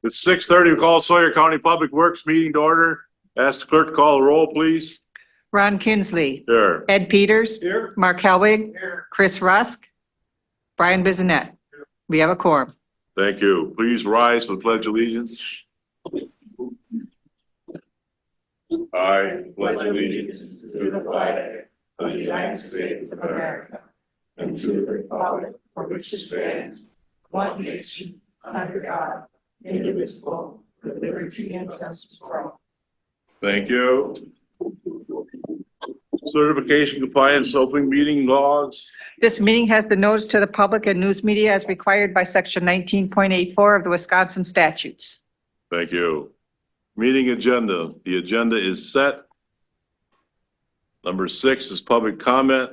It's 6:30. We call Sawyer County Public Works meeting to order. Ask the clerk to call the roll, please. Ron Kinsley. Here. Ed Peters. Here. Mark Helwig. Chris Rusk. Brian Bissonette. We have a quorum. Thank you. Please rise for the Pledge of Allegiance. I pledge allegiance to the flag of the United States of America and to the republic for which it stands, one nation, under God, indivisible, with liberty and justice for all. Thank you. Certification compliance open meeting laws. This meeting has been noticed to the public and news media as required by section 19.84 of the Wisconsin statutes. Thank you. Meeting agenda. The agenda is set. Number 6 is public comment.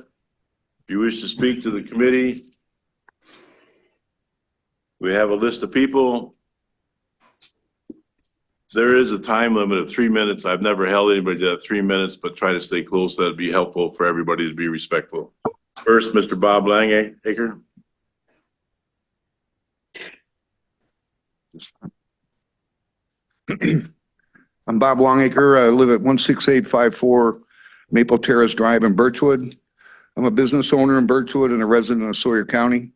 If you wish to speak to the committee, we have a list of people. There is a time limit of 3 minutes. I've never held anybody to 3 minutes, but try to stay close. That'd be helpful for everybody to be respectful. First, Mr. Bob Langacre. I'm Bob Longacre. I live at 16854 Maple Terrace Drive in Birchwood. I'm a business owner in Birchwood and a resident of Sawyer County.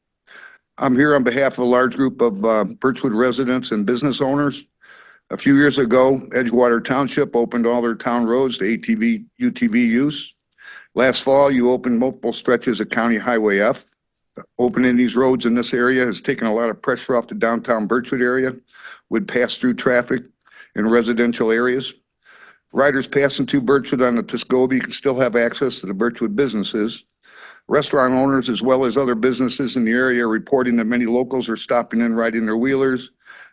I'm here on behalf of a large group of Birchwood residents and business owners. A few years ago, Edgewater Township opened all their town roads to ATV, UTV use. Last fall, you opened multiple stretches of County Highway F. Opening these roads in this area has taken a lot of pressure off the downtown Birchwood area with pass-through traffic in residential areas. Riders passing through Birchwood on the Tuscobee can still have access to the Birchwood businesses. Restaurant owners, as well as other businesses in the area, are reporting that many locals are stopping in riding their wheelers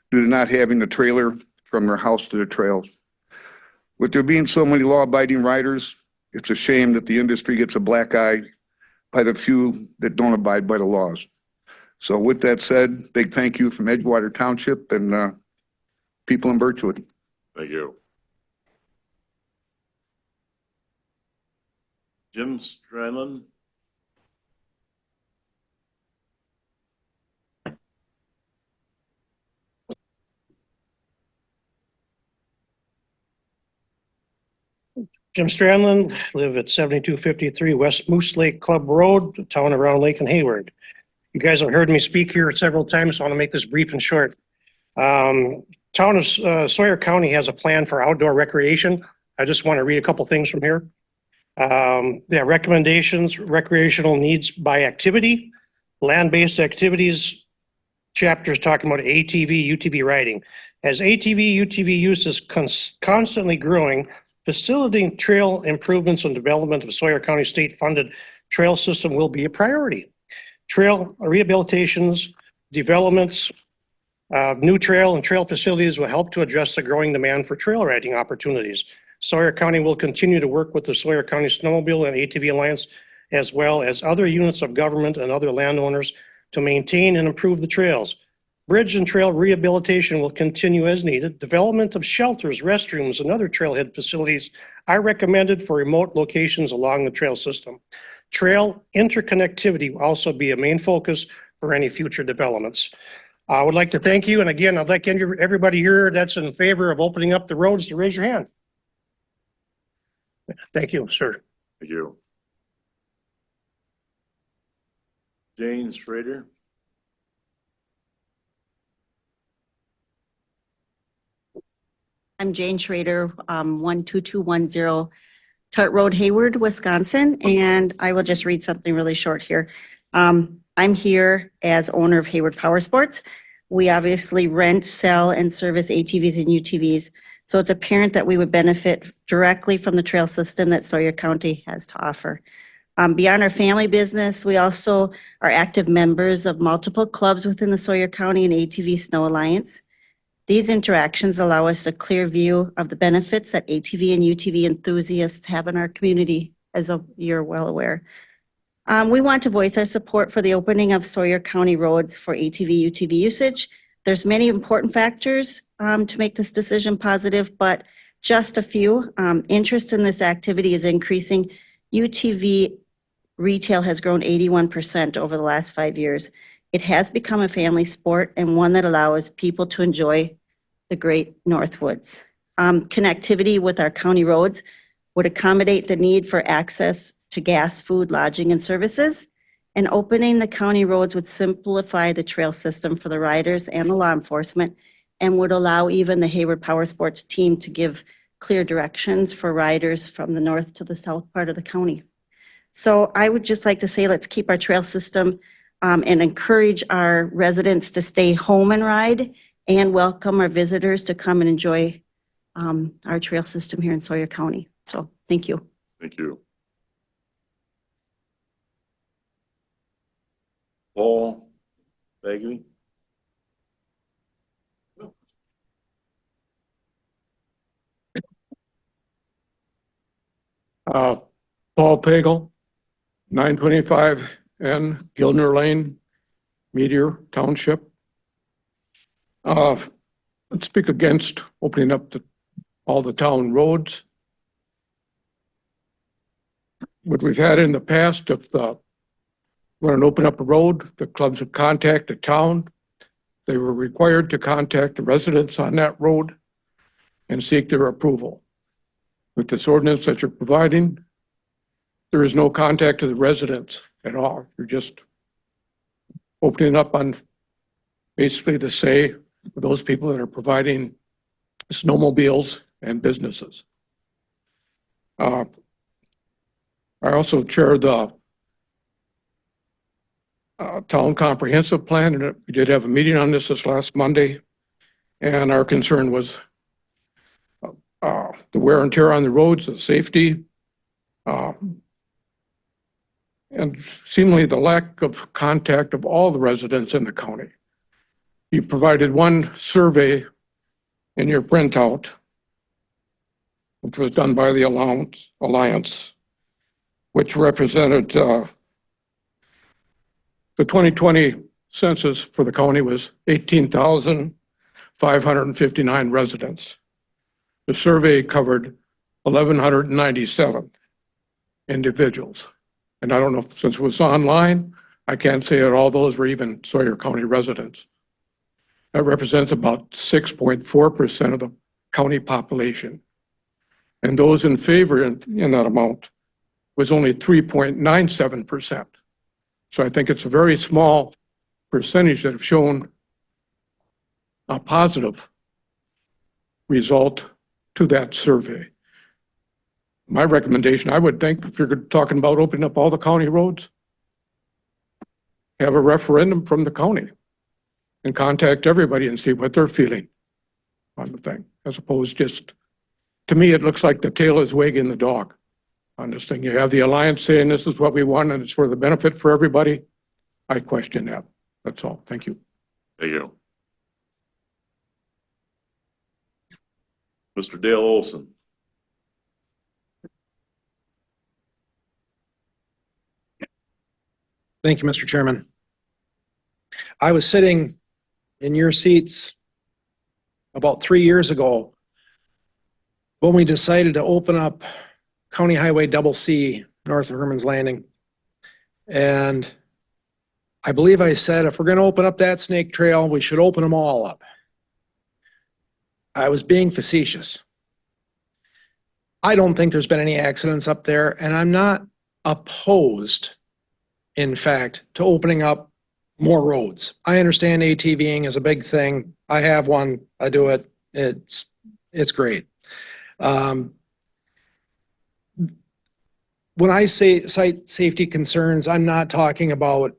due to not having a trailer from their house to the trails. With there being so many law-abiding riders, it's a shame that the industry gets a black eye by the few that don't abide by the laws. So with that said, big thank you from Edgewater Township and people in Birchwood. Thank you. Jim Stradlin. Jim Stradlin, live at 7253 West Moose Lake Club Road, the town around Lake and Hayward. You guys have heard me speak here several times, so I want to make this brief and short. Town of Sawyer County has a plan for outdoor recreation. I just want to read a couple things from here. They have recommendations, recreational needs by activity, land-based activities, chapters talking about ATV, UTV riding. As ATV, UTV use is constantly growing, facilitating trail improvements and development of Sawyer County state-funded trail system will be a priority. Trail rehabilitations, developments, new trail and trail facilities will help to address the growing demand for trail riding opportunities. Sawyer County will continue to work with the Sawyer County Snowmobile and ATV Alliance, as well as other units of government and other landowners to maintain and improve the trails. Bridge and trail rehabilitation will continue as needed. Development of shelters, restrooms, and other trailhead facilities are recommended for remote locations along the trail system. Trail interconnectivity will also be a main focus for any future developments. I would like to thank you. And again, I'd like everybody here that's in favor of opening up the roads to raise your hand. Thank you, sir. Thank you. Jane Schrader. I'm Jane Schrader, 12210 Tart Road, Hayward, Wisconsin, and I will just read something really short here. I'm here as owner of Hayward Power Sports. We obviously rent, sell, and service ATVs and UTVs, so it's apparent that we would benefit directly from the trail system that Sawyer County has to offer. Beyond our family business, we also are active members of multiple clubs within the Sawyer County and ATV Snow Alliance. These interactions allow us a clear view of the benefits that ATV and UTV enthusiasts have in our community, as you're well aware. We want to voice our support for the opening of Sawyer County roads for ATV, UTV usage. There's many important factors to make this decision positive, but just a few. Interest in this activity is increasing. UTV retail has grown 81% over the last 5 years. It has become a family sport and one that allows people to enjoy the Great Northwoods. Connectivity with our county roads would accommodate the need for access to gas, food, lodging, and services. And opening the county roads would simplify the trail system for the riders and the law enforcement and would allow even the Hayward Power Sports team to give clear directions for riders from the north to the south part of the county. So I would just like to say, let's keep our trail system and encourage our residents to stay home and ride and welcome our visitors to come and enjoy our trail system here in Sawyer County. So thank you. Thank you. Paul Bagley. Paul Pagel, 925 N Gildner Lane, Meteor Township. Let's speak against opening up all the town roads. What we've had in the past, if when open up a road, the clubs have contacted town. They were required to contact the residents on that road and seek their approval. With this ordinance that you're providing, there is no contact to the residents at all. You're just opening up on basically the say for those people that are providing snowmobiles and businesses. I also chair the town comprehensive plan, and we did have a meeting on this last Monday, and our concern was the wear and tear on the roads, the safety, and seemingly the lack of contact of all the residents in the county. You provided one survey in your printout, which was done by the Alliance, which represented the 2020 census for the county was 18,559 residents. The survey covered 1,197 individuals. And I don't know, since it was online, I can't say that all those were even Sawyer County residents. That represents about 6.4% of the county population. And those in favor in that amount was only 3.97%. So I think it's a very small percentage that have shown a positive result to that survey. My recommendation, I would think, if you're talking about opening up all the county roads, have a referendum from the county and contact everybody and see what they're feeling on the thing, as opposed just, to me, it looks like the tail is wagging the dog on this thing. You have the Alliance saying this is what we want and it's for the benefit for everybody. I question that. That's all. Thank you. There you go. Mr. Dale Olson. Thank you, Mr. Chairman. I was sitting in your seats about 3 years ago when we decided to open up County Highway Double C north of Herman's Landing. And I believe I said, if we're going to open up that snake trail, we should open them all up. I was being facetious. I don't think there's been any accidents up there, and I'm not opposed, in fact, to opening up more roads. I understand ATVing is a big thing. I have one. I do it. It's great. When I say cite safety concerns, I'm not talking about,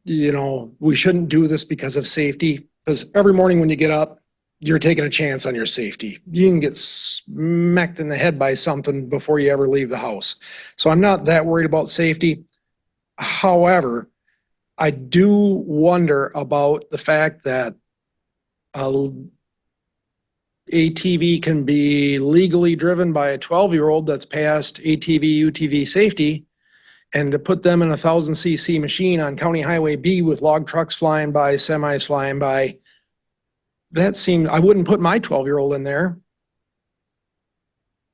we shouldn't do this because of safety, because every morning when you get up, you're taking a chance on your safety. You can get smacked in the head by something before you ever leave the house. So I'm not that worried about safety. However, I do wonder about the fact that ATV can be legally driven by a 12-year-old that's passed ATV, UTV safety, and to put them in a 1,000cc machine on County Highway B with log trucks flying by, semis flying by, that seemed, I wouldn't put my 12-year-old in there.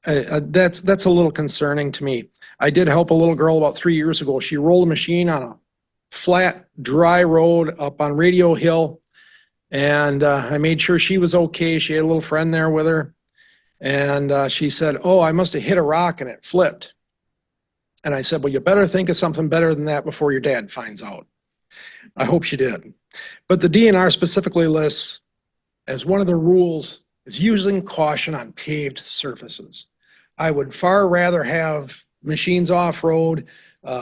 That's a little concerning to me. I did help a little girl about 3 years ago. She rolled a machine on a flat, dry road up on Radio Hill, And I made sure she was okay. She had a little friend there with her. And she said, "Oh, I must have hit a rock and it flipped." And I said, "Well, you better think of something better than that before your dad finds out." I hope she did. But the DNR specifically lists as one of the rules is using caution on paved surfaces. I would far rather have machines off-road.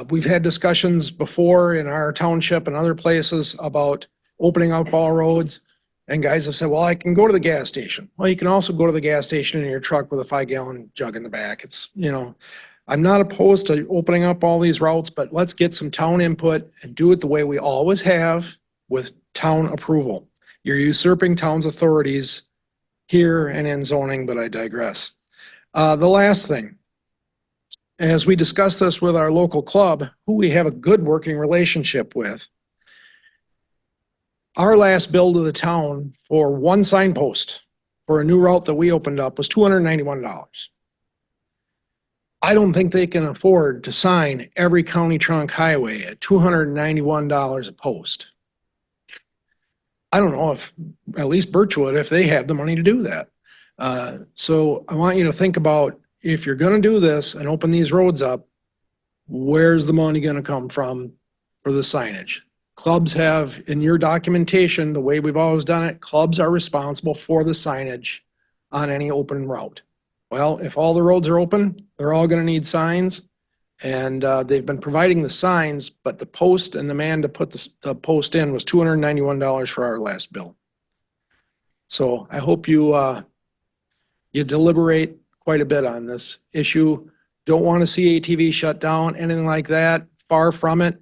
We've had discussions before in our township and other places about opening up all roads. And guys have said, "Well, I can go to the gas station." Well, you can also go to the gas station in your truck with a 5-gallon jug in the back. It's, I'm not opposed to opening up all these routes, but let's get some town input and do it the way we always have with town approval. You're usurping town's authorities here and in zoning, but I digress. The last thing, as we discuss this with our local club, who we have a good working relationship with, our last bill to the town for one signpost for a new route that we opened up was $291. I don't think they can afford to sign every county trunk highway at $291 a post. I don't know if, at least Birchwood, if they have the money to do that. So I want you to think about, if you're going to do this and open these roads up, where's the money going to come from for the signage? Clubs have, in your documentation, the way we've always done it, clubs are responsible for the signage on any open route. Well, if all the roads are open, they're all going to need signs. And they've been providing the signs, but the post and the man to put the post in was $291 for our last bill. So I hope you deliberate quite a bit on this issue. Don't want to see ATV shut down, anything like that. Far from it.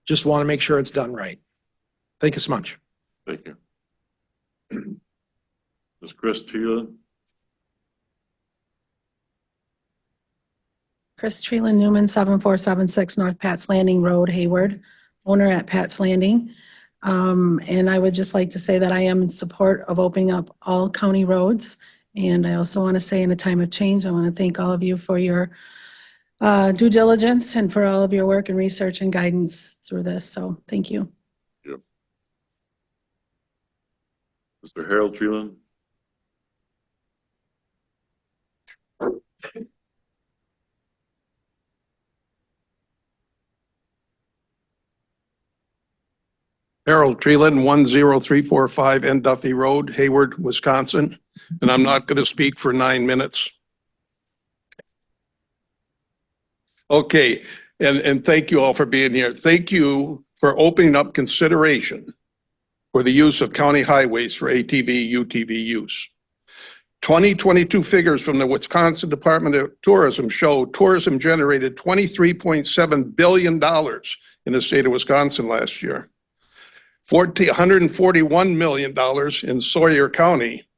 Just want to make sure it's done right. Thank you so much. Thank you. Ms. Chris Treeland? Chris Treeland Newman, 7476 North Pat's Landing Road, Hayward, owner at Pat's Landing. And I would just like to say that I am in support of opening up all county roads. And I also want to say, in a time of change, I want to thank all of you for your due diligence and for all of your work and research and guidance through this. So thank you. Yep. Mr. Harold Treeland? Harold Treeland, 10345 N Duffy Road, Hayward, Wisconsin. And I'm not going to speak for 9 minutes. Okay, and thank you all for being here. Thank you for opening up consideration for the use of county highways for ATV, UTV use. 2022 figures from the Wisconsin Department of Tourism show tourism generated $23.7 billion in the state of Wisconsin last year. $141 million in Sawyer County,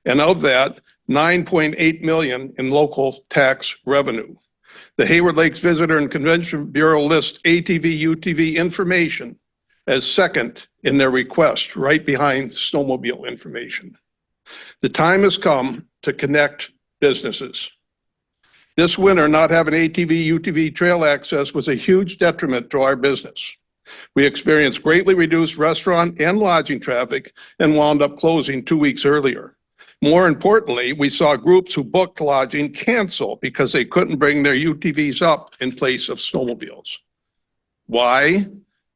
and of that, $9.8 million in local tax revenue. The Hayward Lakes Visitor and Convention Bureau lists ATV, UTV information as second in their request, right behind snowmobile information. The time has come to connect businesses. This winter, not having ATV, UTV trail access was a huge detriment to our business. We experienced greatly reduced restaurant and lodging traffic and wound up closing 2 weeks earlier. More importantly, we saw groups who booked lodging cancel because they couldn't bring their UTVs up in place of snowmobiles. Why?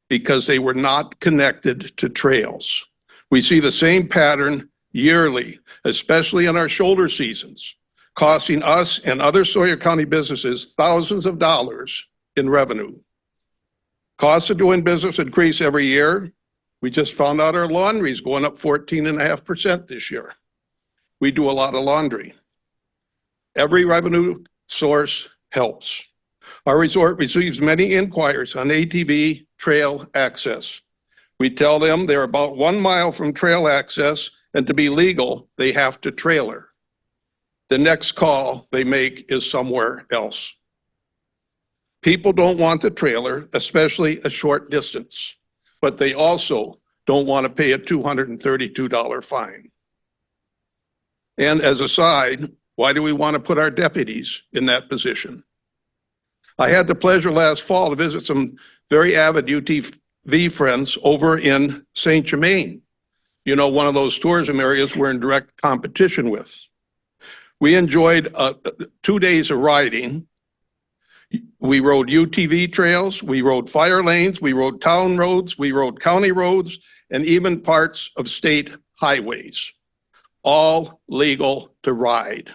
Because they were not connected to trails. We see the same pattern yearly, especially in our shoulder seasons, costing us and other Sawyer County businesses thousands of dollars in revenue. Costs of doing business increase every year. We just found out our laundry is going up 14.5% this year. We do a lot of laundry. Every revenue source helps. Our resort receives many inquiries on ATV trail access. We tell them they're about 1 mile from trail access, and to be legal, they have to trailer. The next call they make is somewhere else. People don't want the trailer, especially a short distance, but they also don't want to pay a $232 fine. And as a side, why do we want to put our deputies in that position? I had the pleasure last fall to visit some very avid UTV friends over in St. Germain. one of those tourism areas we're in direct competition with. We enjoyed 2 days of riding. We rode UTV trails, we rode fire lanes, we rode town roads, we rode county roads, and even parts of state highways, all legal to ride.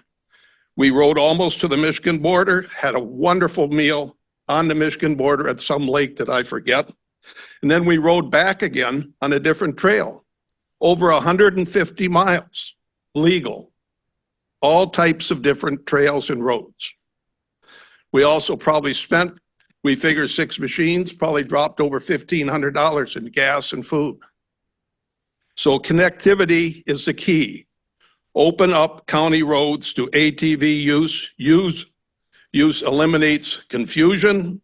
We rode almost to the Michigan border, had a wonderful meal on the Michigan border at some lake that I forget. And then we rode back again on a different trail, over 150 miles, legal, all types of different trails and roads. We also probably spent, we figure 6 machines, probably dropped over $1,500 in gas and food. So connectivity is the key. Open up county roads to ATV use. Use eliminates confusion,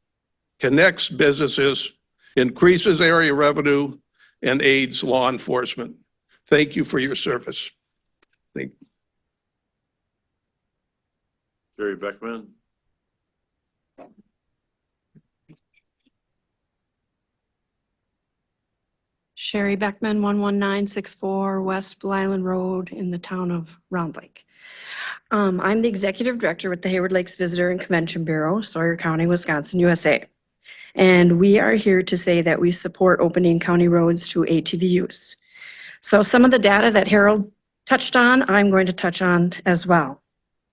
connects businesses, increases area revenue, and aids law enforcement. Thank you for your service. Jerry Beckman. Sherry Beckman, 11964 West Blue Island Road in the town of Round Lake. I'm the executive director with the Hayward Lakes Visitor and Convention Bureau, Sawyer County, Wisconsin, USA. And we are here to say that we support opening county roads to ATV use. So some of the data that Harold touched on, I'm going to touch on as well.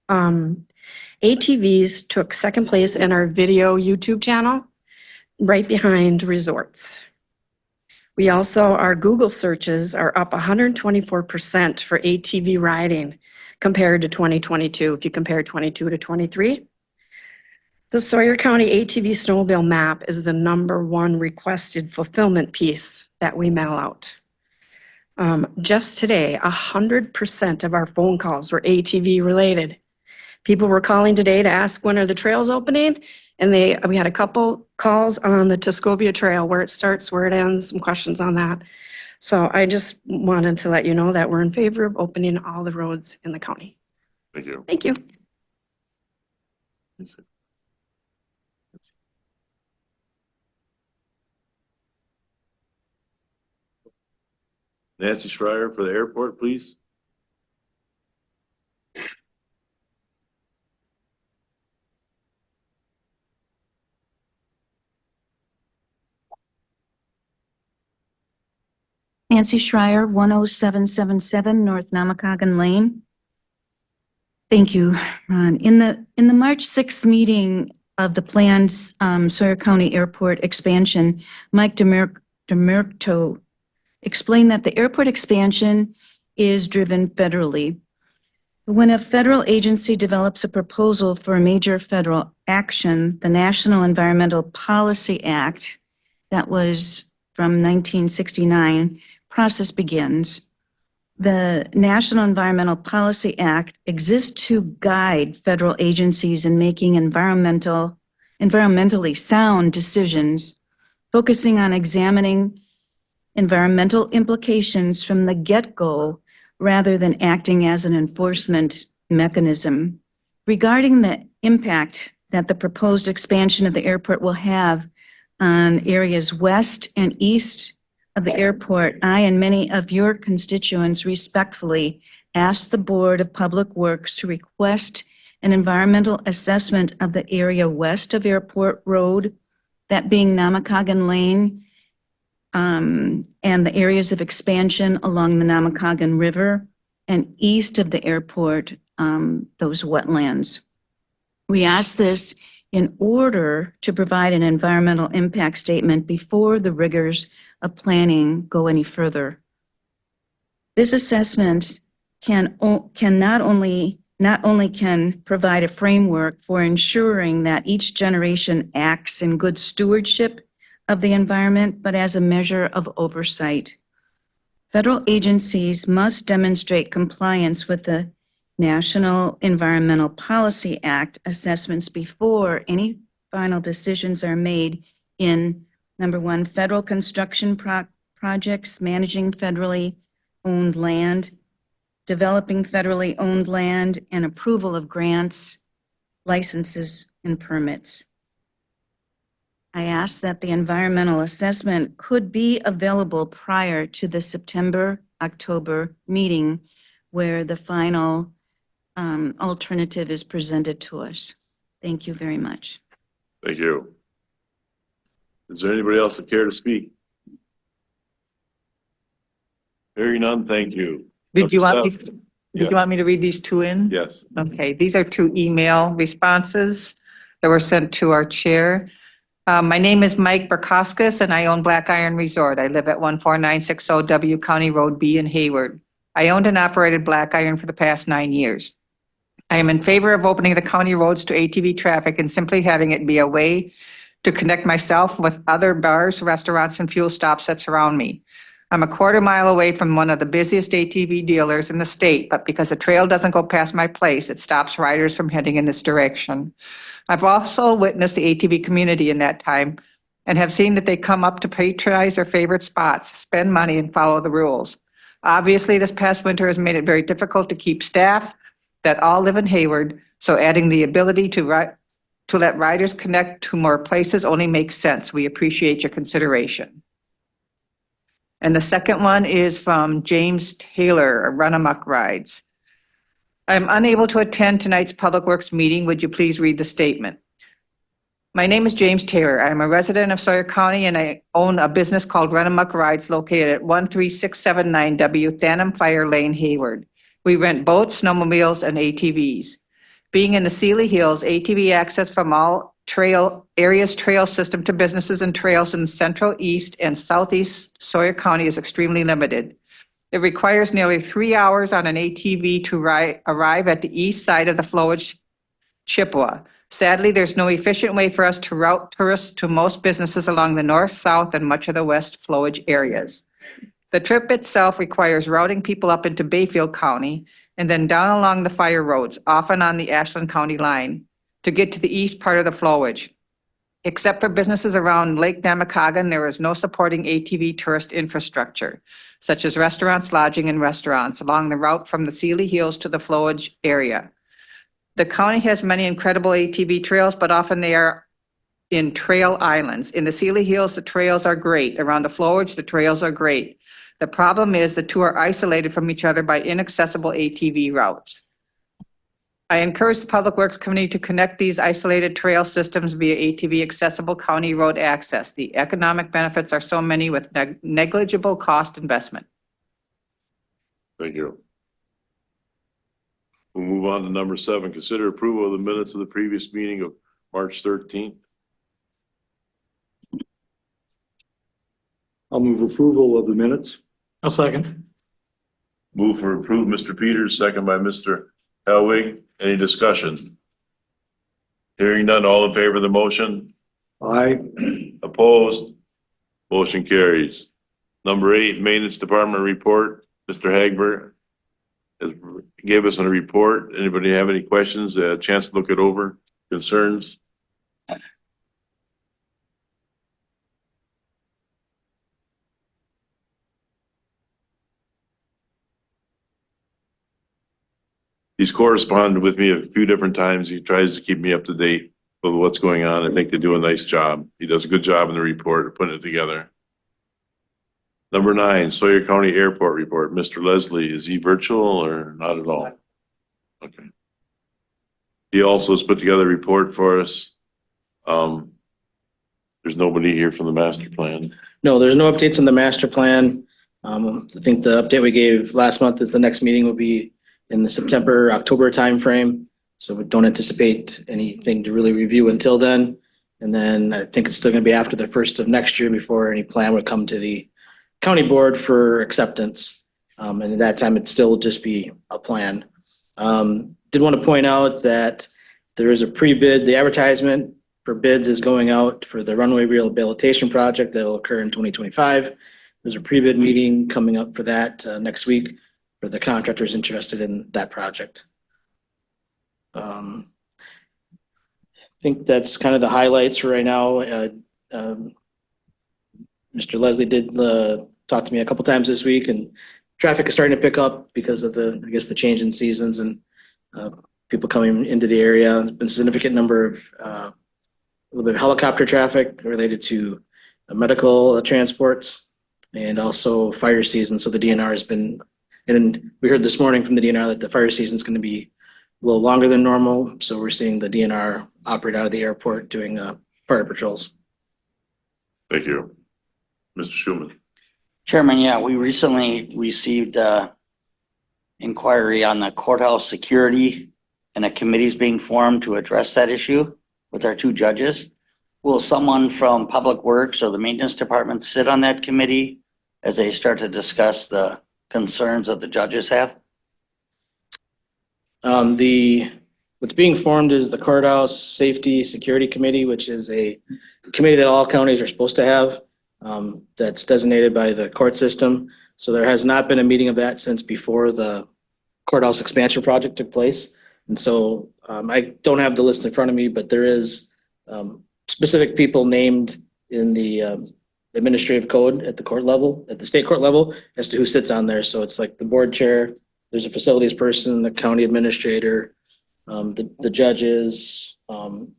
ATVs took second place in our video YouTube channel, right behind resorts. We also, our Google searches are up 124% for ATV riding compared to 2022, if you compare 22 to 23. The Sawyer County ATV snowmobile map is the #1 requested fulfillment piece that we mail out. Just today, 100% of our phone calls were ATV related. People were calling today to ask when are the trails opening, and we had a couple calls on the Tuscobia Trail, where it starts, where it ends, some questions on that. So I just wanted to let you know that we're in favor of opening all the roads in the county. Thank you. Thank you. Nancy Schreier for the airport, please. Nancy Schreier, 10777 North Namakagon Lane. Thank you, Ron. In the March 6th meeting of the planned Sawyer County Airport expansion, Mike Demerto explained that the airport expansion is driven federally. When a federal agency develops a proposal for a major federal action, the National Environmental Policy Act, that was from 1969, process begins. The National Environmental Policy Act exists to guide federal agencies in making environmentally sound decisions, focusing on examining environmental implications from the get-go rather than acting as an enforcement mechanism. Regarding the impact that the proposed expansion of the airport will have on areas west and east of the airport, I and many of your constituents respectfully ask the Board of Public Works to request an environmental assessment of the area west of Airport Road, that being Namakagon Lane, and the areas of expansion along the Namakagon River, and east of the airport, those wetlands. We ask this in order to provide an environmental impact statement before the rigors of planning go any further. This assessment not only can provide a framework for ensuring that each generation acts in good stewardship of the environment, but as a measure of oversight. Federal agencies must demonstrate compliance with the National Environmental Policy Act assessments before any final decisions are made in, #1, federal construction projects, managing federally owned land, developing federally owned land, and approval of grants, licenses, and permits. I ask that the environmental assessment could be available prior to the September October meeting where the final alternative is presented to us. Thank you very much. Thank you. Is there anybody else that care to speak? Hearing none, thank you. Did you want me, Seth? did Yeah. you want me to read these two in? Yes. Okay, these are two email responses that were sent to our chair. My name is Mike Burkoskas and I own Black Iron Resort. I live at 14960 W County Road B in Hayward. I owned and operated Black Iron for the past 9 years. I am in favor of opening the county roads to ATV traffic and simply having it be a way to connect myself with other bars, restaurants, and fuel stops that surround me. I'm a quarter mile away from one of the busiest ATV dealers in the state, but because the trail doesn't go past my place, it stops riders from heading in this direction. I've also witnessed the ATV community in that time and have seen that they come up to patronize their favorite spots, spend money, and follow the rules. Obviously, this past winter has made it very difficult to keep staff that all live in Hayward, so adding the ability to let riders connect to more places only makes sense. We appreciate your consideration. And the second one is from James Taylor, Run Amok Rides. I'm unable to attend tonight's Public Works meeting. Would you please read the statement? My name is James Taylor. I am a resident of Sawyer County and I own a business called Run Amok Rides located at 13679 W Thanem Fire Lane, Hayward. We rent boats, snowmobiles, and ATVs. Being in the Sealy Hills, ATV access from all trail system to businesses and trails in central, east, and southeast Sawyer County is extremely limited. It requires nearly 3 hours on an ATV to arrive at the east side of the flowage Chippewa. Sadly, there's no efficient way for us to route tourists to most businesses along the north, south, and much of the west flowage areas. The trip itself requires routing people up into Bayfield County and then down along the fire roads, often on the Ashland County line, to get to the east part of the flowage. Except for businesses around Lake Namakogon, there is no supporting ATV tourist infrastructure, such as restaurants, lodging, and restaurants along the route from the Sealy Hills to the flowage area. The county has many incredible ATV trails, but often they are in trail islands. In the Sealy Hills, the trails are great. Around the flowage, the trails are great. The problem is the two are isolated from each other by inaccessible ATV routes. I encourage the Public Works Committee to connect these isolated trail systems via ATV accessible county road access. The economic benefits are so many with negligible cost investment. Thank you. We'll move on to number 7. Consider approval of the minutes of the previous meeting of March 13th. I'll move approval of the minutes. I'll second. Move for approve, Mr. Peters, second by Mr. Helwig. Any discussion? Hearing none, all in favor of the motion? Aye. Opposed? Motion carries. Number 8, Maintenance Department report. Mr. Hagberg gave us a report. Anybody have any questions? A chance to look it over? Concerns? He's corresponded with me a few different times. He tries to keep me up to date with what's going on. I think they do a nice job. He does a good job in the report of putting it together. Number 9, Sawyer County Airport report. Mr. Leslie, is he virtual or not at all? Okay. He also has put together a report for us. There's nobody here from the master plan. No, there's no updates on the master plan. I think the update we gave last month is the next meeting will be in the September, October timeframe. So we don't anticipate anything to really review until then. And then I think it's still going to be after the 1st of next year before any plan would come to the county board for acceptance. And at that time, it still will just be a plan. Did want to point out that there is a pre-bid. The advertisement for bids is going out for the runway rehabilitation project that will occur in 2025. There's a pre-bid meeting coming up for that next week for the contractors interested in that project. I think that's kind of the highlights for right now. Mr. Leslie did talk to me a couple times this week, and traffic is starting to pick up because of the change in seasons and people coming into the area. There's been a significant number of a little bit of helicopter traffic related to medical transports. and also fire season. So the DNR has been, and we heard this morning from the DNR that the fire season is going to be a little longer than normal. So we're seeing the DNR operate out of the airport doing fire patrols. Thank you. Mr. Schuman. Chairman, yeah, we recently received inquiry on the courthouse security, and a committee is being formed to address that issue with our 2 judges. Will someone from Public Works or the Maintenance Department sit on that committee as they start to discuss the concerns that the judges have? What's being formed is the Courthouse Safety Security Committee, which is a committee that all counties are supposed to have, that's designated by the court system. So there has not been a meeting of that since before the courthouse expansion project took place. And so I don't have the list in front of me, but there is specific people named in the administrative code at the court level, at the state court level, as to who sits on there. So it's like the board chair, there's a facilities person, the county administrator, the judges, the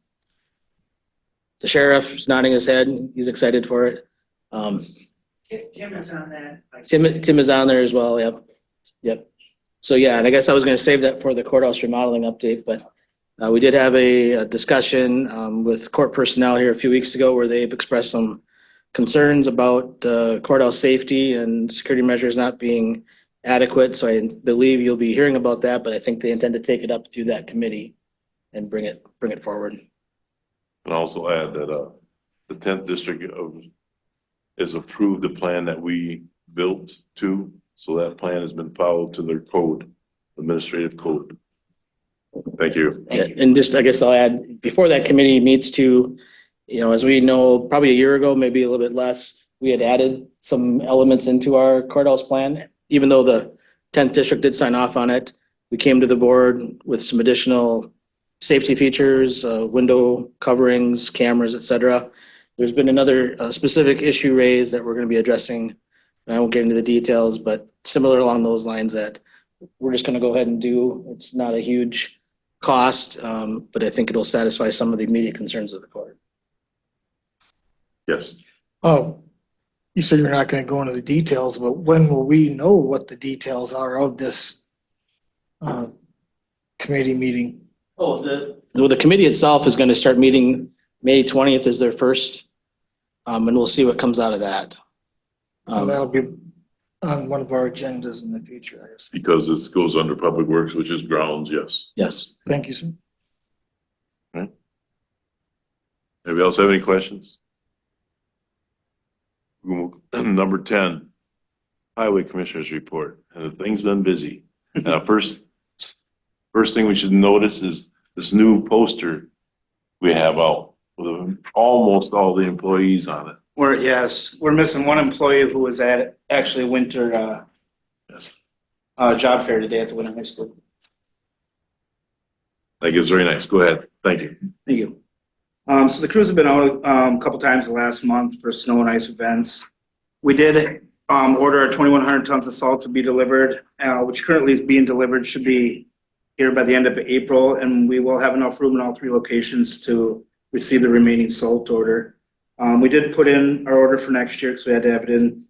sheriff is nodding his head. He's excited for it. Tim is on that. Tim is on there as well. Yep. So yeah, and I guess I was going to save that for the courthouse remodeling update, but we did have a discussion with court personnel here a few weeks ago where they've expressed some concerns about courthouse safety and security measures not being adequate. So I believe you'll be hearing about that, but I think they intend to take it up through that committee and bring it forward. And also add that the 10th district has approved the plan that we built to. So that plan has been followed to their code, administrative code. Thank you. Yeah, and just, I guess I'll add, before that committee meets to, as we know, probably a year ago, maybe a little bit less, we had added some elements into our courthouse plan. Even though the 10th district did sign off on it, we came to the board with some additional safety features, window coverings, cameras, et cetera. There's been another specific issue raised that we're going to be addressing. I won't get into the details, but similar along those lines that we're just going to go ahead and do. It's not a huge cost, but I think it'll satisfy some of the immediate concerns of the court. Yes. Oh, you said you're not going to go into the details, but when will we know what the details are of this committee meeting? Oh, the committee itself is going to start meeting May 20th is their first, and we'll see what comes out of that. And that'll be on one of our agendas in the future, I guess. Because this goes under Public Works, which is grounds, yes. Yes. Thank you, sir. Anybody else have any questions? Number 10, Highway Commissioners Report. And the thing's been busy. First thing we should notice is this new poster we have out with almost all the employees on it. We're missing one employee who was at actually winter job fair today at the Winter High School. That gives very nice. Go ahead. Thank you. Thank you. So the crews have been out a couple times the last month for snow and ice events. We did order our 2,100 tons of salt to be delivered, which currently is being delivered, should be here by the end of April, and we will have enough room in all 3 locations to receive the remaining salt order. We did put in our order for next year because we had to have it in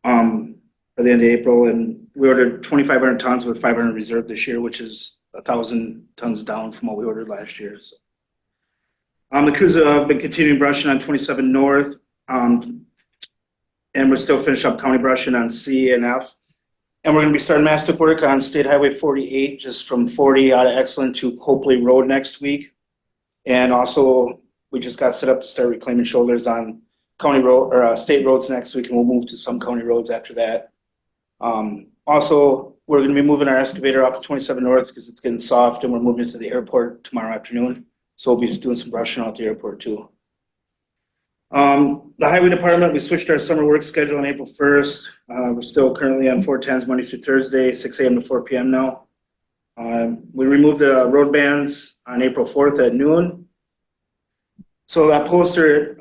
by the end of April, and we ordered 2,500 tons with 500 reserved this year, which is 1,000 tons down from what we ordered last year. So. The crews have been continuing brushing on 27 North, and we're still finishing up county brushing on C and F. And we're going to be starting mastic work on State Highway 48, just from 40 out of Excellent to Copley Road next week. And also, we just got set up to start reclaiming shoulders on county road or state roads next week, and we'll move to some county roads after that. Also, we're going to be moving our excavator up to 27 North because it's getting soft, and we're moving it to the airport tomorrow afternoon. So we'll be doing some brushing out the airport too. The highway department, we switched our summer work schedule on April 1st. We're still currently on 410s Monday through Thursday, 6 a.m. to 4 p.m. now. We removed the road bans on April 4th at noon. So that poster,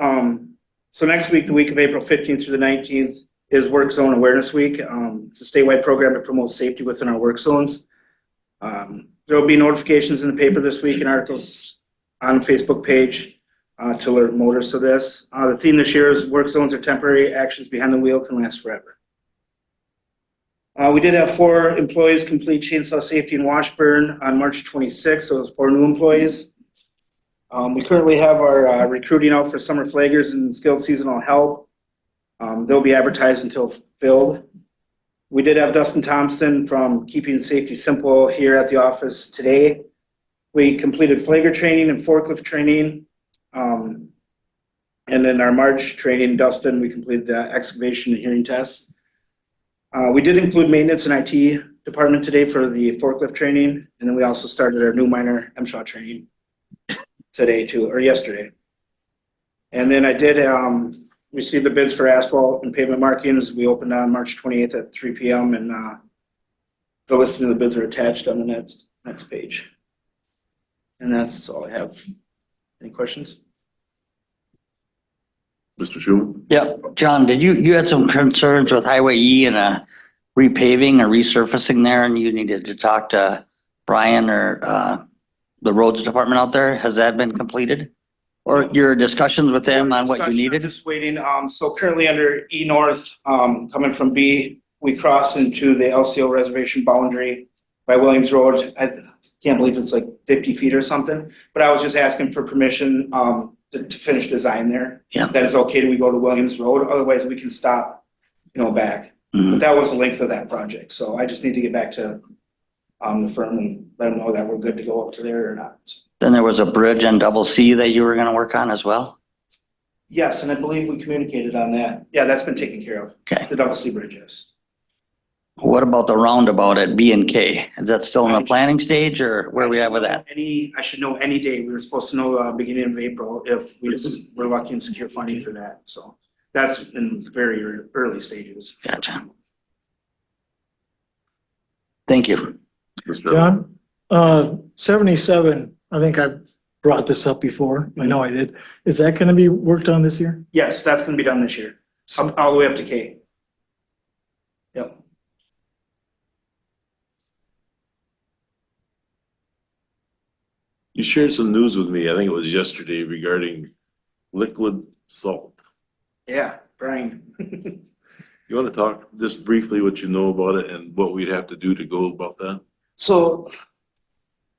so next week, the week of April 15th through the 19th, is Work Zone Awareness Week. It's a statewide program to promote safety within our work zones. There will be notifications in the paper this week and articles on the Facebook page. to alert motorists of this. The theme this year is work zones are temporary, actions behind the wheel can last forever. We did have 4 employees complete chainsaw safety in Washburn on March 26th, so it was 4 new employees. We currently have our recruiting out for summer flaggers and skilled seasonal help. They'll be advertised until filled. We did have Dustin Thompson from Keeping Safety Simple here at the office today. We completed flagger training and forklift training. And then our March training, Dustin, we completed the excavation and hearing test. We did include maintenance and IT department today for the forklift training. And then we also started our new minor MSHA training today too, or yesterday. And then I did receive the bids for asphalt and pavement markings. We opened on March 28th at 3 p.m. and the listing of the bids are attached on the next page. And that's all I have. Any questions? Mr. Schuman? Yeah, John, did you had some concerns with Highway E and repaving or resurfacing there, and you needed to talk to Brian or the roads department out there? Has that been completed? Or your discussions with them on what you needed? Just waiting. So currently under E North, coming from B, we cross into the LCO reservation boundary by Williams Road. I can't believe it's like 50 feet or something, but I was just asking for permission to finish design there. Yeah. That is okay, do we go to Williams Road? Otherwise we can stop, back. Mhm. But that was the length of that project. So I just need to get back to the firm and let them know that we're good to go up to there or not. Then there was a bridge on Double C that you were gonna work on as well? Yes, and I believe we communicated on that. Yeah, that's been taken care of. Okay. The Double C Bridge, yes. What about the roundabout at B and K? Is that still in the planning stage or where are we at with that? I should know any day. We were supposed to know beginning of April if we're lucky and secure funding for that. So that's in very early stages. Gotcha. Thank you. John, 77, I think I brought this up before. I know I did. Is that gonna be worked on this year? Yes, that's gonna be done this year, all the way up to K. Yep. You shared some news with me, I think it was yesterday, regarding liquid salt. Yeah, Brian. You want to talk just briefly what you know about it and what we'd have to do to go about that? So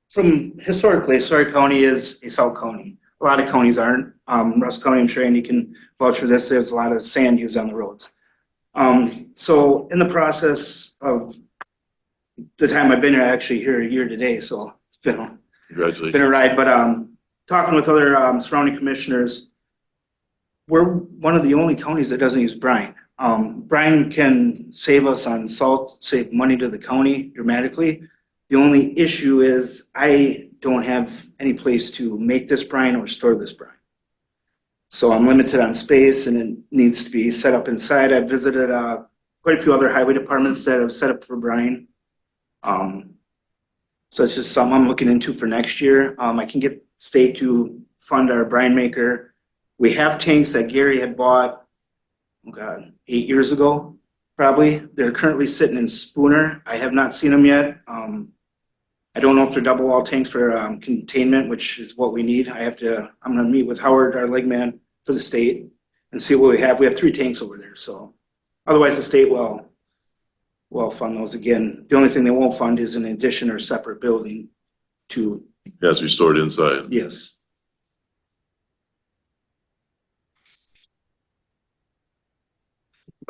from historically, Sawyer County is a salt county. A lot of counties aren't. Russell County, I'm sure Andy can vouch for this. There's a lot of sand used on the roads. So in the process of the time I've been here, actually here a year today, so it's been Congratulations. a ride. But talking with other surrounding commissioners, we're one of the only counties that doesn't use brine. Brine can save us on salt, save money to the county dramatically. The only issue is I don't have any place to make this brine or store this brine. So I'm limited on space and it needs to be set up inside. I've visited quite a few other highway departments that have set up for brine. So it's just something I'm looking into for next year. I can get state to fund our brine maker. We have tanks that Gary had bought, 8 years ago, probably. They're currently sitting in Spooner. I have not seen them yet. I don't know if they're double wall tanks for containment, which is what we need. I'm gonna meet with Howard, our leg man for the state, and see what we have. We have 3 tanks over there, so otherwise the state will fund those again. The only thing they won't fund is an addition or separate building to, Yes, we stored inside. yes.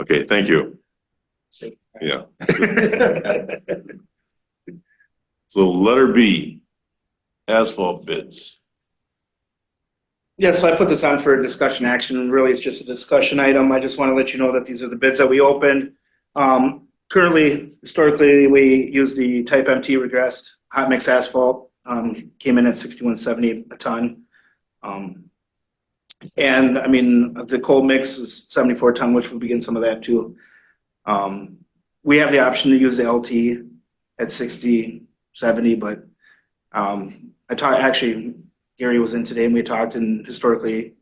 Okay, thank you. Yeah. So letter B, asphalt bids. Yeah, so I put this on for a discussion action, and really it's just a discussion item. I just want to let you know that these are the bids that we opened. Currently, historically, we use the type MT regressed hot mix asphalt, came in at $61.70 a ton. And I mean, the cold mix is 74 ton, which will begin some of that too. We have the option to use the LT at 60, 70, but actually, Gary was in today and we talked, and historically,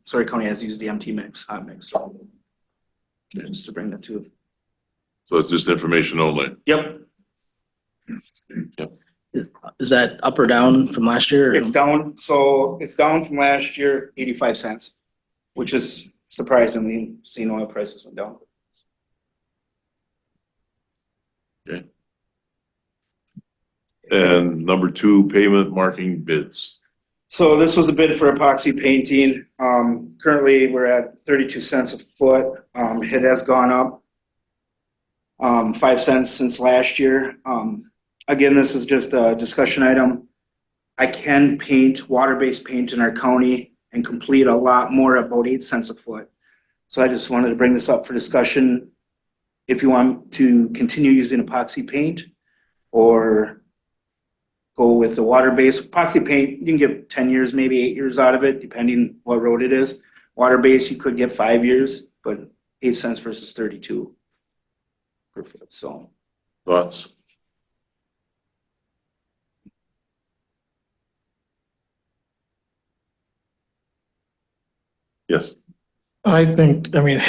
Sawyer County has used the MT mix, hot mix. So just to bring that to. So it's just information only. Yep. Yep. Is that up or down from last year? It's down, so it's down from last year, 85 cents, which is surprisingly, seeing oil prices went down. And number two, pavement marking bids. So this was a bid for epoxy painting. Currently, we're at 32 cents a foot. It has gone up 5 cents since last year. Again, this is just a discussion item. I can paint water-based paint in our county and complete a lot more, about 8 cents a foot. So I just wanted to bring this up for discussion. If you want to continue using epoxy paint or go with the water-based epoxy paint, you can get 10 years, maybe 8 years out of it, depending what road it is. Water-based, you could get 5 years, but 8 cents versus 32 per foot, so. Thoughts? Yes. I think, I mean,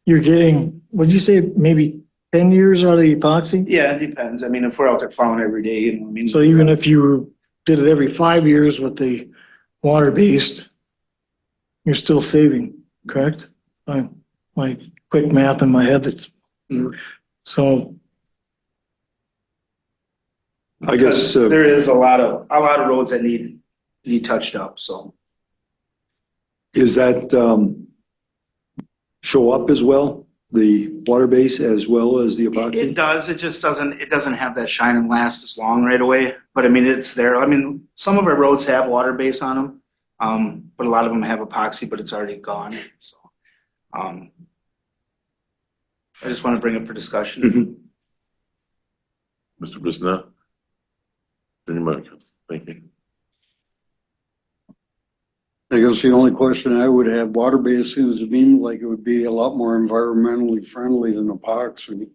you're getting, what'd you say, maybe 10 years out of the epoxy? Yeah, it depends. I mean, if we're out there plowing every day, you know, I mean. So even if you did it every 5 years with the water-based, you're still saving, correct? My quick math in my head, that's, so. I guess there is a lot of roads that need touched up, so. Is that show up as well, the water base as well as the epoxy? It does, it just doesn't have that shine and last as long right away, but I mean, it's there. I mean, some of our roads have water base on them, but a lot of them have epoxy, but it's already gone, so. I just want to bring it for discussion. Mr. Bissonnette? Turn your mic on. Thank you. I guess the only question I would have, water base seems to me like it would be a lot more environmentally friendly than epoxy.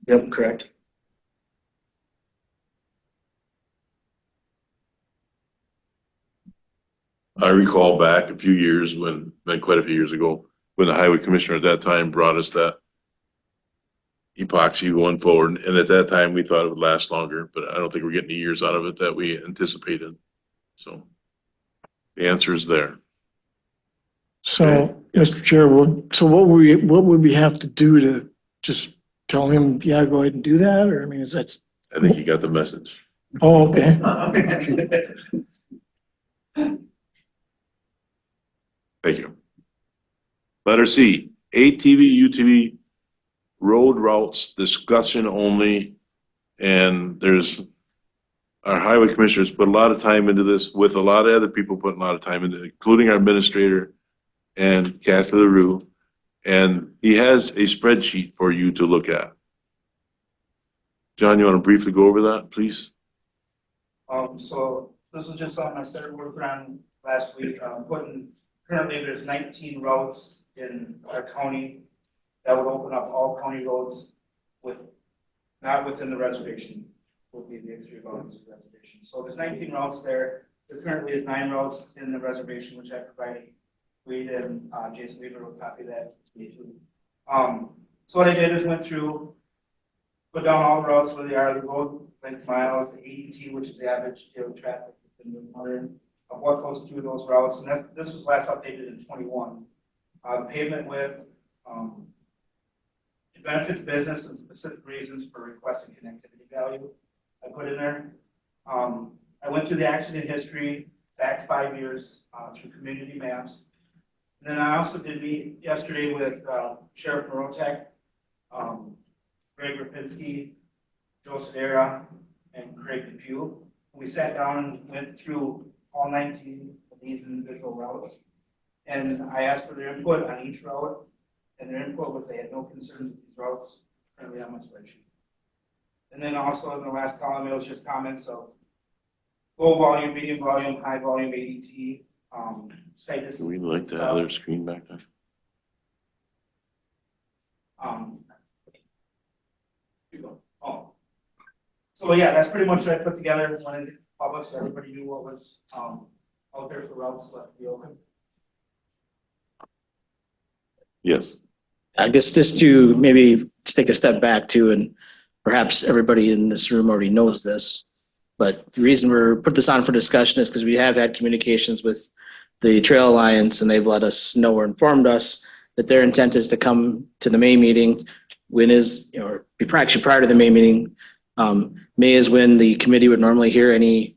Yep, correct. I recall back a few years quite a few years ago, when the highway commissioner at that time brought us that epoxy going forward. And at that time, we thought it would last longer, but I don't think we're getting the years out of it that we anticipated. So the answer is there. So, Mr. Chair, so what would we have to do to just tell him, yeah, go ahead and do that? Or, I mean, is that, I think you got the message. oh, okay. Thank you. Letter C, ATV, UTV road routes discussion only. And our highway commissioners put a lot of time into this, with a lot of other people putting a lot of time into it, including our administrator and Kathy LaRue. And he has a spreadsheet for you to look at. John, you want to briefly go over that, please? So this is just something I started working on last week, currently there's 19 routes in our county that would open up all county roads not within the reservation, would be the exterior boundaries of the reservation. So there's 19 routes there. There currently is 9 routes in the reservation, which I provided Reed and Jason Weaver will copy that. So what I did is went through, put down all the routes where they are, the road length miles, the ADT, which is the average daily traffic within the modern, of what goes through those routes, and this was last updated in 21. The pavement width, it benefits business and specific reasons for requesting connectivity value. I put in there. I went through the accident history back 5 years through community maps. And then I also did meet yesterday with Sheriff Morotek, Greg Rapinski, Joe Sedera, and Craig Depew. We sat down and went through all 19 of these individual routes. And I asked for their input on each route, and their input was they had no concerns with these routes currently on my spreadsheet. And then also in the last column, it was just comments of low volume, medium volume, high volume ADT, status. Do we like that other screen back there? So yeah, that's pretty much what I put together, wanted it public so everybody knew what was out there for routes left to be open. Yes. I guess just to maybe take a step back too, and perhaps everybody in this room already knows this. But the reason we're put this on for discussion is because we have had communications with the Trail Alliance, and they've let us know or informed us that their intent is to come to the May meeting. When is, or actually prior to the May meeting, May is when the committee would normally hear any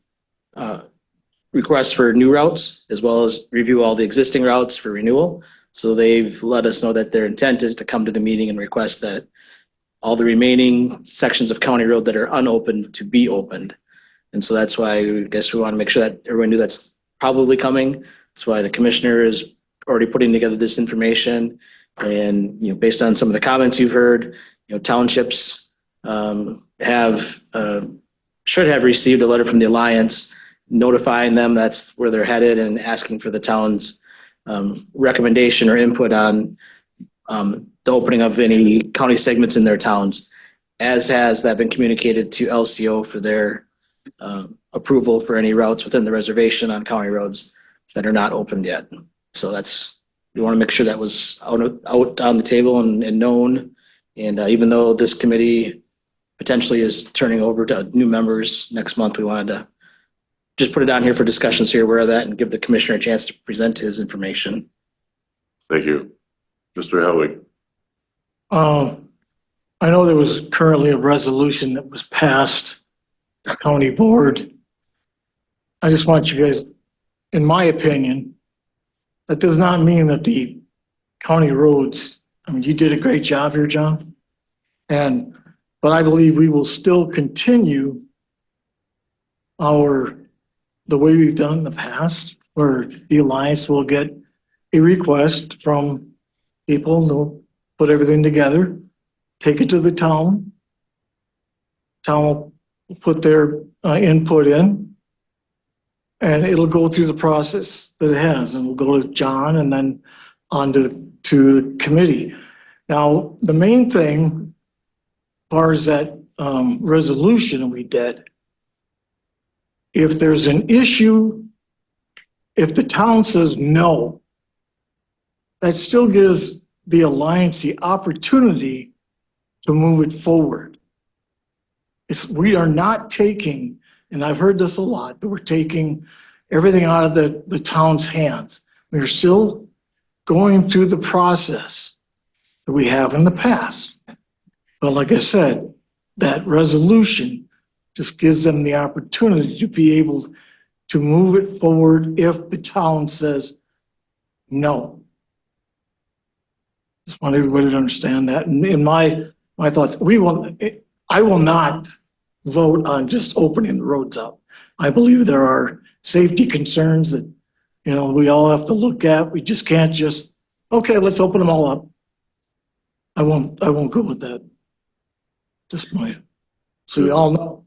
requests for new routes, as well as review all the existing routes for renewal. So they've let us know that their intent is to come to the meeting and request that all the remaining sections of county road that are unopened to be opened. And so that's why I guess we want to make sure that everyone knew that's probably coming. That's why the commissioner is already putting together this information. And, based on some of the comments you've heard, townships should have received a letter from the Alliance notifying them that's where they're headed and asking for the town's recommendation or input on the opening of any county segments in their towns, as has that been communicated to LCO for their approval for any routes within the reservation on county roads that are not opened yet. So we want to make sure that was out on the table and known. And even though this committee potentially is turning over to new members next month, we wanted to just put it on here for discussion so you're aware of that and give the commissioner a chance to present his information. Thank you. Mr. Helwig. I know there was currently a resolution that was passed, the county board. I just want you guys, in my opinion, that does not mean that the county roads, you did a great job here, John. But I believe we will still continue the way we've done in the past, where the Alliance will get a request from people, they'll put everything together, take it to the town. Town will put their input in, and it'll go through the process that it has, and we'll go to John and then on to the committee. Now, the main thing, as far as that resolution we did, if there's an issue, if the town says no, that still gives the Alliance the opportunity to move it forward. We are not taking, and I've heard this a lot, that we're taking everything out of the town's hands. We're still going through the process that we have in the past. But like I said, that resolution just gives them the opportunity to be able to move it forward if the town says no. Just want everybody to understand that. And in my thoughts, I will not vote on just opening the roads up. I believe there are safety concerns that, we all have to look at. We just can't okay, let's open them all up. I won't go with that. So we all know.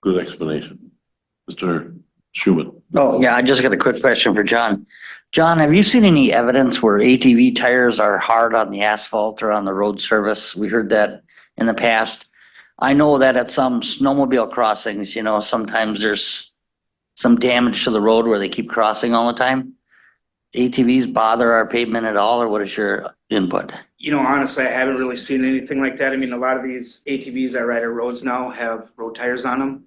Good explanation. Mr. Schuman. Oh, yeah, I just got a quick question for John. John, have you seen any evidence where ATV tires are hard on the asphalt or on the road surface? We heard that in the past. I know that at some snowmobile crossings, sometimes there's some damage to the road where they keep crossing all the time. ATVs bother our pavement at all, or what is your input? Honestly, I haven't really seen anything like that. A lot of these ATVs that ride our roads now have road tires on them.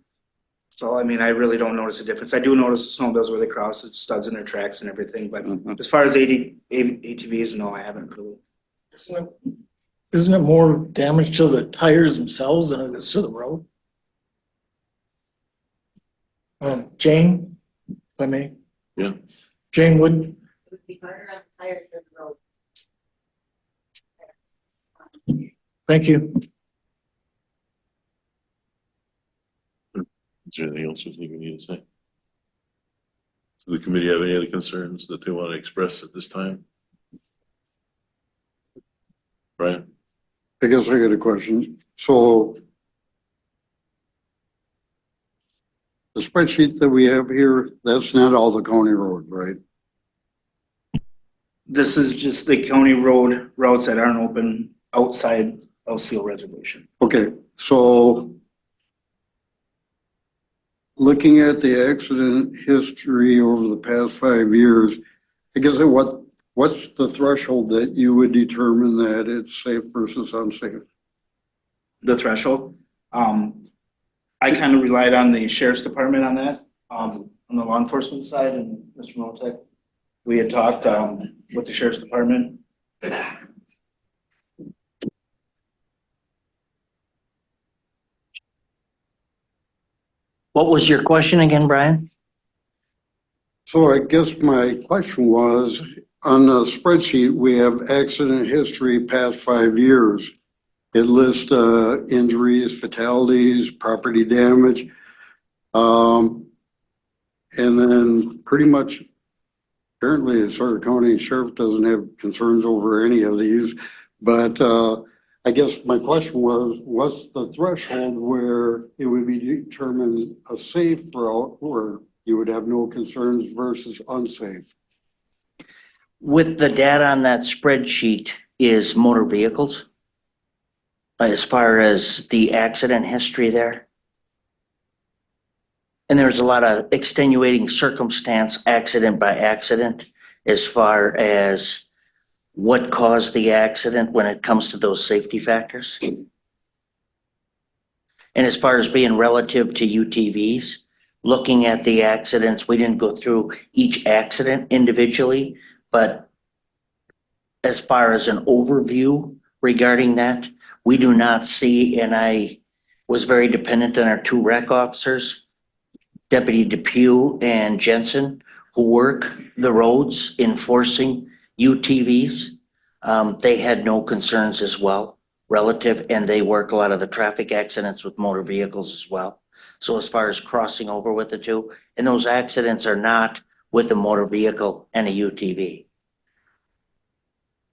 So, I really don't notice a difference. I do notice the snowmobiles where they cross, it's studs in their tracks and everything, but as far as ATVs, no, I haven't really. Isn't it more damage to the tires themselves than it is to the road? Jane, if I may? Yeah. Jane Wood. It would be harder on the tires than the road. Thank you. Is there anything else you think we need to say? Does the committee have any other concerns that they want to express at this time? Brian? I guess I got a question. So the spreadsheet that we have here, that's not all the county roads, right? This is just the county road routes that aren't open outside LCO reservation. Okay, so looking at the accident history over the past 5 years, I guess what's the threshold that you would determine that it's safe versus unsafe? the threshold. I kind of relied on the sheriff's department on that, on the law enforcement side, and Mr. Motek. We had talked, with the sheriff's department. What was your question again, Brian? So I guess my question was, on the spreadsheet, we have accident history past 5 years. It lists injuries, fatalities, property damage. And then pretty much, apparently, the Sawyer County Sheriff doesn't have concerns over any of these. But I guess my question was, what's the threshold where it would be determined a safe route where you would have no concerns versus unsafe? With the data on that spreadsheet is motor vehicles. As far as the accident history there. And there's a lot of extenuating circumstance, accident by accident, as far as what caused the accident when it comes to those safety factors. And as far as being relative to UTVs, looking at the accidents, we didn't go through each accident individually, but as far as an overview regarding that, we do not see, and I was very dependent on our two rec officers, Deputy Depew and Jensen, who work the roads enforcing UTVs. They had no concerns as well relative, and they work a lot of the traffic accidents with motor vehicles as well. So as far as crossing over with the two, and those accidents are not with a motor vehicle and a UTV.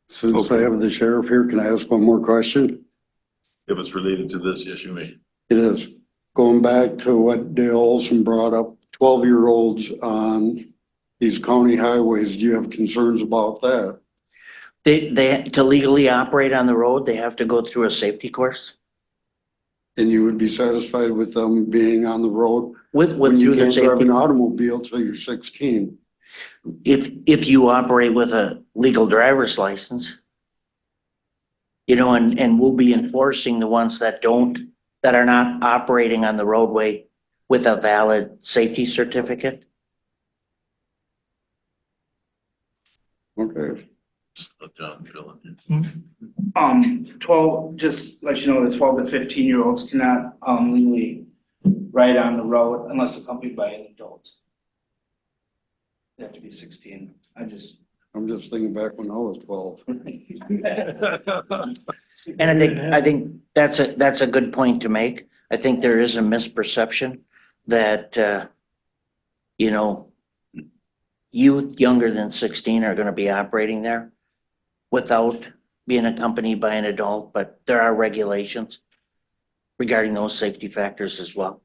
Since I have the sheriff here, can I ask one more question? If it's related to this, yes, you may. It is. Going back to what Dale Olson brought up, 12-year-olds on these county highways, do you have concerns about that? They to legally operate on the road, they have to go through a safety course And you would be satisfied with them being on the road? with When you through the can't drive safety. an automobile till you're 16? If you operate with a legal driver's license, you know, and we'll be enforcing the ones that are not operating on the roadway with a valid safety certificate. Okay. John, fill in. 12, just let you know, the 12 to 15-year-olds cannot, legally ride on the road unless accompanied by an adult. They have to be 16. I'm just thinking back when I was 12. And I think that's a good point to make. I think there is a misperception that, you know, youth younger than 16 are going to be operating there without being accompanied by an adult, but there are regulations regarding those safety factors as well.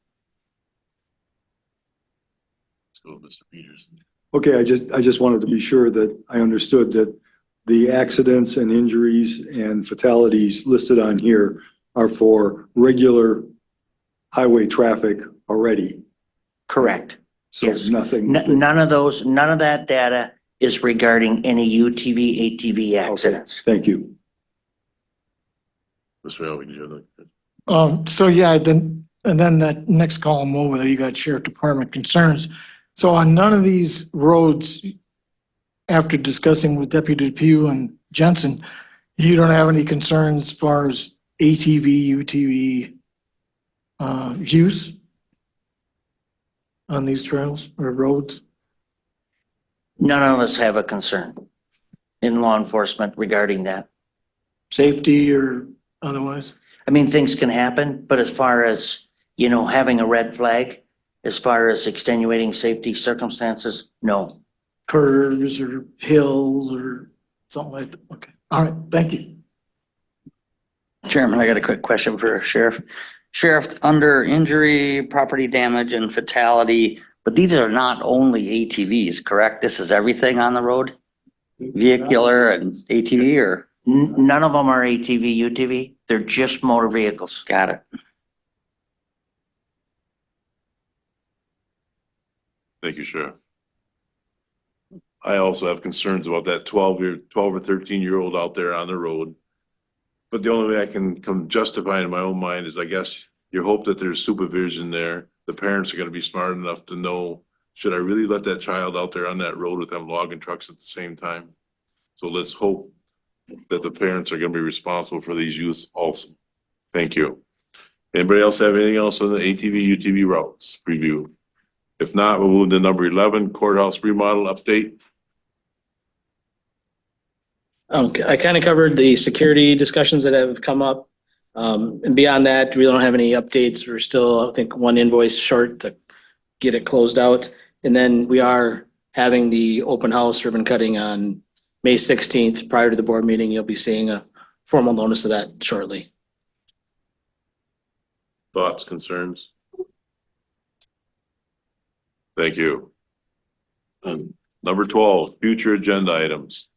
Let's go, Mr. Peters. Okay, I just wanted to be sure that I understood that the accidents and injuries and fatalities listed on here are for regular highway traffic already. Correct. So Yes. nothing. None of that data is regarding any UTV, ATV accidents. Thank you. Mr. Elving, did you have So yeah, then, and then that next column over there, you got sheriff department concerns. So on none of these roads, after discussing with Deputy Depew and Jensen, you don't have any concerns as far as ATV, UTV, use on these trails or roads? None of us have a concern in law enforcement regarding that. Safety or otherwise? I mean, things can happen, but as far as, you know, having a red flag, as far as extenuating safety circumstances, no. Curves or hills or something like that? Okay, all right, thank you. Chairman, I got a quick question for Sheriff. Sheriff, under injury, property damage and fatality, but these are not only ATVs, correct? This is everything on the road? Vehicular and ATV or? None of them are ATV, UTV. They're just motor vehicles. Got it. Thank you, Sheriff. I also have concerns about that 12 or 13-year-old out there on the road But the only way I can come justify in my own mind is I guess you hope that there's supervision there. The parents are gonna be smart enough to know, should I really let that child out there on that road with them logging trucks at the same time? So let's hope that the parents are gonna be responsible for these youths also. Thank you. Anybody else have anything else on the ATV, UTV routes review? If not, we'll move to number 11, courthouse remodel update. I kind of covered the security discussions that have come up. And beyond that, we don't have any updates. We're still, I think, one invoice short to get it closed out. And then we are having the open house ribbon cutting on May 16th. Prior to the board meeting, you'll be seeing a formal notice of that shortly. Thoughts, concerns? Thank you. Number 12, future agenda items.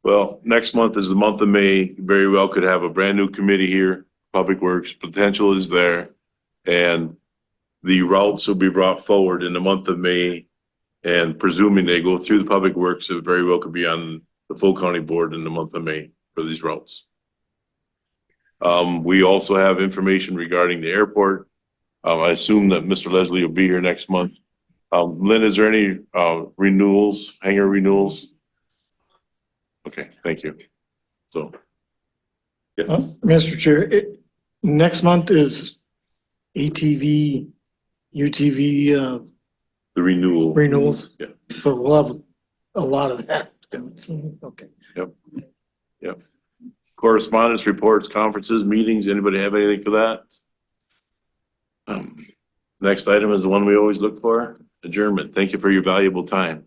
Well, next month is the month of May. Very well could have a brand new committee here. Public Works potential is there. And the routes will be brought forward in the month of May. And presuming they go through the Public Works, it very well could be on the full county board in the month of May for these routes. We also have information regarding the airport. I assume that Mr. Leslie will be here next month. Lynn, is there any renewals, hangar renewals? Okay, thank you. So. Yeah. Mr. Chair, next month is ATV, UTV, The renewal. renewals. Yeah. So we'll have a lot of that. Okay. Yep. Correspondence, reports, conferences, meetings. Anybody have anything for that? Next item is the one we always look for, adjournment. Thank you for your valuable time.